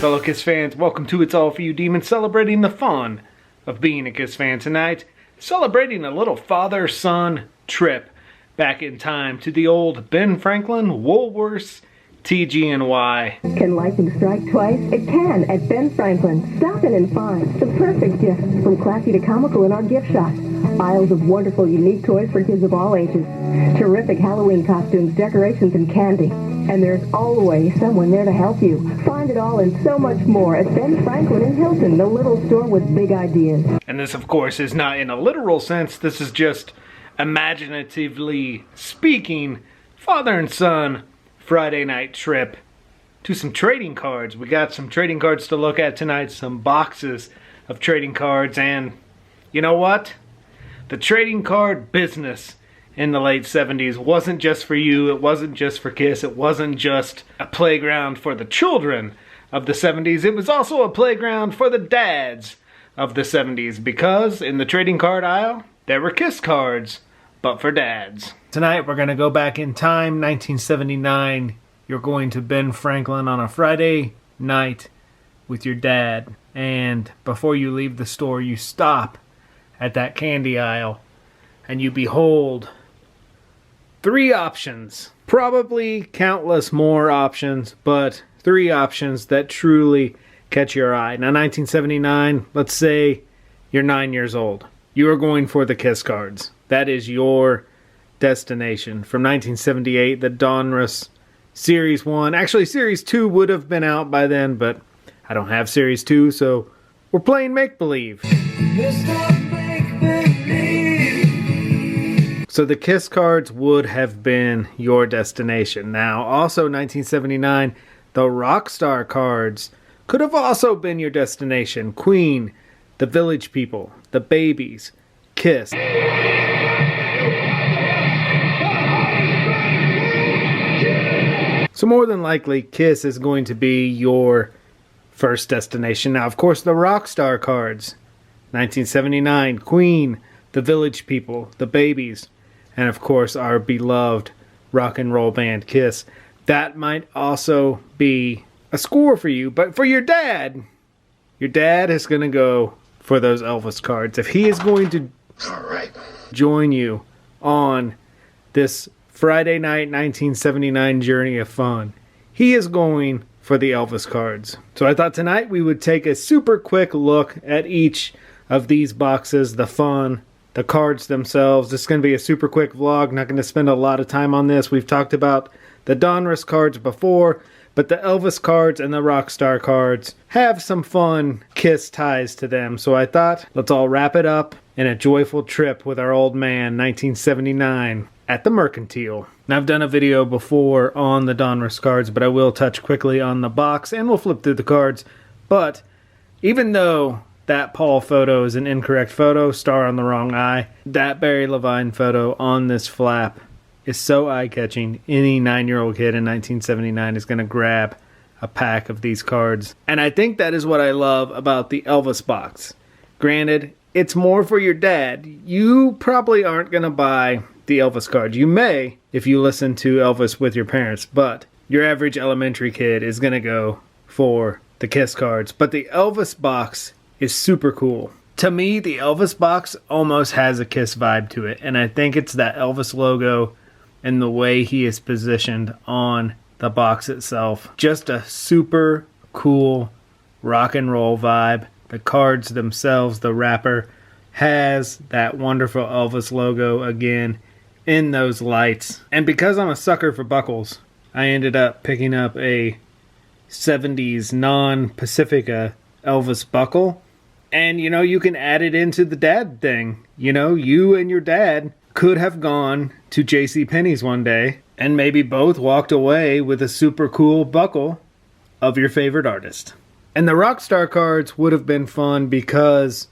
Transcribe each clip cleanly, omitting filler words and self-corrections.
Fellow Kiss fans, welcome to It's All For You Demons, celebrating the fun of being a Kiss fan tonight. Celebrating a little father-son trip back in time to the old Ben Franklin Woolworths TG&Y. Can lightning strike twice? It can at Ben Franklin. Stop in and find the perfect gift from classy to comical in our gift shop. Aisles of wonderful, unique toys for kids of all ages. Terrific Halloween costumes, decorations, and candy. And there's always someone there to help you. Find it all and so much more at Ben Franklin in Hilton, the little store with big ideas. And this, of course, is not in a literal sense. This is just imaginatively speaking, father and son Friday night trip to some trading cards. We got some trading cards to look at tonight, some boxes of trading cards, and you know what? The trading card business in the late 70s wasn't just for you, it wasn't just for Kiss, it wasn't just a playground for the children of the 70s, it was also a playground for the dads of the 70s, because in the trading card aisle, there were Kiss cards, but for dads. Tonight we're going to go back in time, 1979. You're going to Ben Franklin on a Friday night with your dad, and before you leave the store, you stop at that candy aisle, and you behold three options. Probably countless more options, but three options that truly catch your eye. Now, 1979, let's say you're 9 years old. You are going for the Kiss cards. That is your destination. From 1978, the Donruss Series 1. Actually, Series 2 would have been out by then, but I don't have Series 2, so we're playing make-believe. So the Kiss cards would have been your destination. Now, also 1979, the Rockstar cards could have also been your destination. Queen, the Village People, the Babies, Kiss. So more than likely, Kiss is going to be your first destination. Now, of course, the Rockstar cards. 1979, Queen, the Village People, the Babies, and of course our beloved rock and roll band Kiss. That might also be a score for you, but for your dad is going to go for those Elvis cards. If he is going to join you on this Friday night 1979 journey of fun, he is going for the Elvis cards. So I thought tonight we would take a super quick look at each of these boxes, the fun, the cards themselves. This is going to be a super quick vlog. Not going to spend a lot of time on this. We've talked about the Donruss cards before, but the Elvis cards and the Rockstar cards have some fun Kiss ties to them. So I thought, let's all wrap it up in a joyful trip with our old man, 1979, at the Mercantile. Now, I've done a video before on the Donruss cards, but I will touch quickly on the box, and we'll flip through the cards. But even though that Paul photo is an incorrect photo, star on the wrong eye, that Barry Levine photo on this flap is so eye-catching. Any 9-year-old kid in 1979 is going to grab a pack of these cards. And I think that is what I love about the Elvis box. Granted, it's more for your dad. You probably aren't going to buy the Elvis card. You may if you listen to Elvis with your parents, but your average elementary kid is going to go for the Kiss cards. But the Elvis box is super cool. To me, the Elvis box almost has a Kiss vibe to it, and I think it's that Elvis logo and the way he is positioned on the box itself. Just a super cool rock and roll vibe. The cards themselves, the wrapper, has that wonderful Elvis logo again in those lights. And because I'm a sucker for buckles, I ended up picking up a 70s non-Pacifica Elvis buckle. And, you know, you can add it into the dad thing. You know, you and your dad could have gone to JCPenney's one day and maybe both walked away with a super cool buckle of your favorite artist. And the Rockstar cards would have been fun because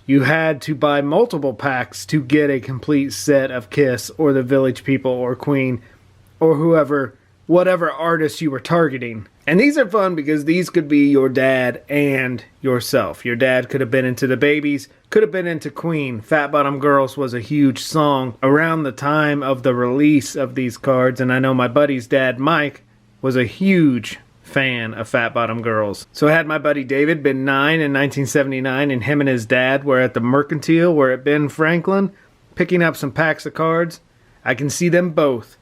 you had to buy multiple packs to get a complete set of Kiss or the Village People or Queen or whoever, whatever artist you were targeting. And these are fun because these could be your dad and yourself. Your dad could have been into the Babies, could have been into Queen. Fat Bottom Girls was a huge song around the time of the release of these cards. And I know my buddy's dad, Mike, was a huge fan of Fat Bottom Girls. So had my buddy David been 9 in 1979 and him and his dad were at the Mercantile, were at Ben Franklin, picking up some packs of cards, I can see them both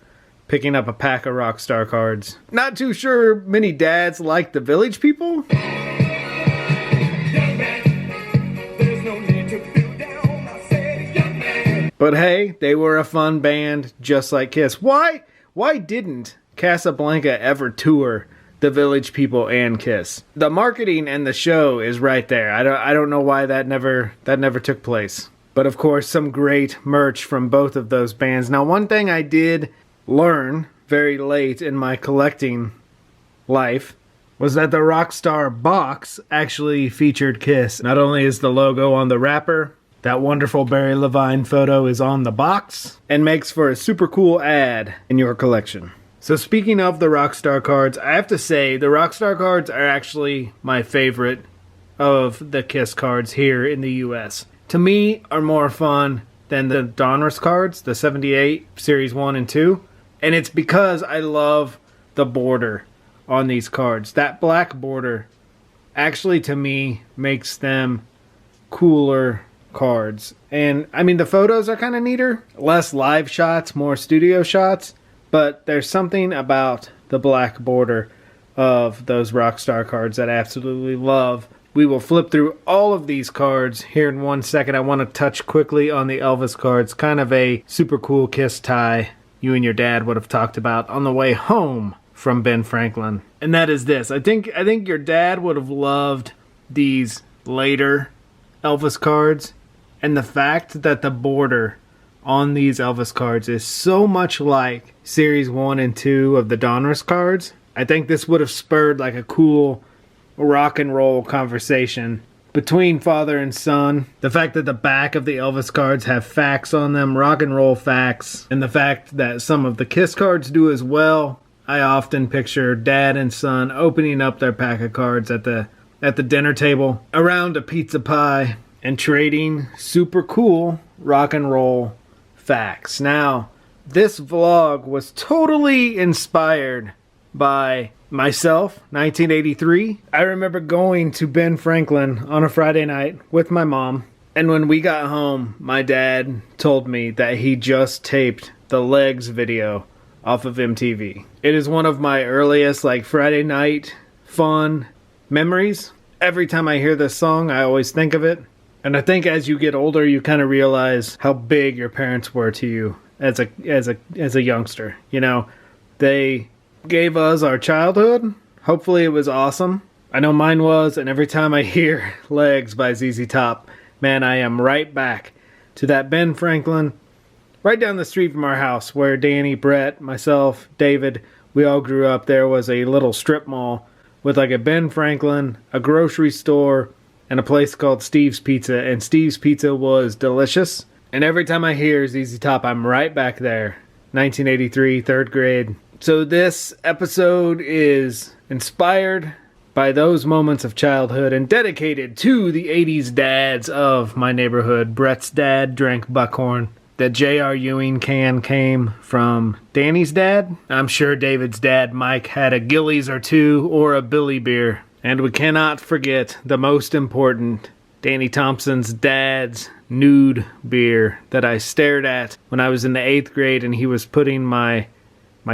picking up a pack of Rockstar cards. Not too sure many dads like the Village People. But hey, they were a fun band, just like Kiss. Why didn't Casablanca ever tour the Village People and Kiss? The marketing and the show is right there. I don't know why that never took place. But of course, some great merch from both of those bands. Now, one thing I did learn very late in my collecting life was that the Rockstar box actually featured Kiss. Not only is the logo on the wrapper, that wonderful Barry Levine photo is on the box and makes for a super cool ad in your collection. So speaking of the Rockstar cards, I have to say the Rockstar cards are actually my favorite of the Kiss cards here in the US. To me, are more fun than the Donruss cards, the 78 Series 1 and 2. And it's because I love the border on these cards. That black border actually, to me, makes them cooler cards. And, I mean, the photos are kind of neater. Less live shots, more studio shots. But there's something about the black border of those Rockstar cards that I absolutely love. We will flip through all of these cards here in 1 second. I want to touch quickly on the Elvis cards. Kind of a super cool Kiss tie you and your dad would have talked about on the way home from Ben Franklin. And that is this. I think your dad would have loved these later Elvis cards. And the fact that the border on these Elvis cards is so much like Series 1 and 2 of the Donruss cards. I think this would have spurred like a cool rock and roll conversation between father and son. The fact that the back of the Elvis cards have facts on them, rock and roll facts, and the fact that some of the Kiss cards do as well. I often picture dad and son opening up their pack of cards at the dinner table around a pizza pie and trading super cool rock and roll facts. Now, this vlog was totally inspired by myself, 1983. I remember going to Ben Franklin on a Friday night with my mom, and when we got home, my dad told me that he just taped the Legs video off of MTV. It is one of my earliest Friday night fun memories. Every time I hear this song, I always think of it. And I think as you get older, you kind of realize how big your parents were to you as a youngster. You know, they gave us our childhood. Hopefully it was awesome. I know mine was, and every time I hear Legs by ZZ Top, man, I am right back to that Ben Franklin, right down the street from our house, where Danny, Brett, myself, David, we all grew up. There was a little strip mall with a Ben Franklin, a grocery store, and a place called Steve's Pizza, and Steve's Pizza was delicious. And every time I hear ZZ Top, I'm right back there. 1983, third grade. So this episode is inspired by those moments of childhood and dedicated to the 80s dads of my neighborhood. Brett's dad drank Buckhorn. The J.R. Ewing can came from Danny's dad. I'm sure David's dad, Mike, had a Gillies or two or a Billy beer. And we cannot forget the most important, Danny Thompson's dad's nude beer that I stared at when I was in the 8th grade and he was putting my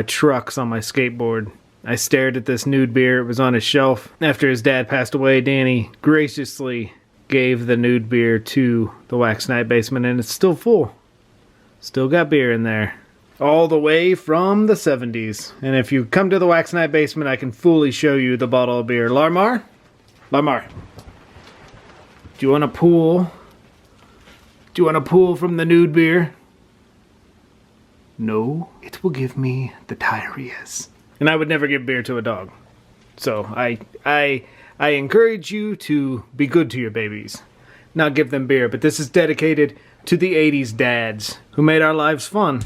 trucks on my skateboard. I stared at this nude beer. It was on his shelf. After his dad passed away, Danny graciously gave the nude beer to the Wax Night Basement, and it's still full. Still got beer in there. All the way from the 70s. And if you come to the Wax Night Basement, I can fully show you the bottle of beer. Lamar? Lamar. Do you want a pool? Do you want a pool from the nude beer? No, it will give me the diarrheas. And I would never give beer to a dog. So I encourage you to be good to your babies. Not give them beer, but this is dedicated to the 80s dads who made our lives fun.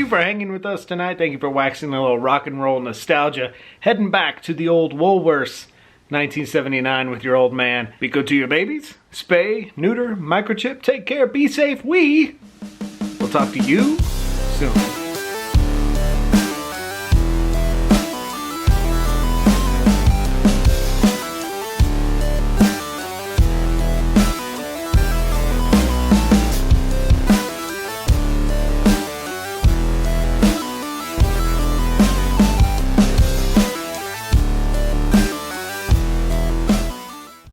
you for hanging with us tonight. Thank you for waxing a little rock and roll nostalgia. Heading back to the old Woolworths, 1979 with your old man. Be good to your babies. Spay, neuter, microchip. Take care. Be safe. We'll talk to you soon.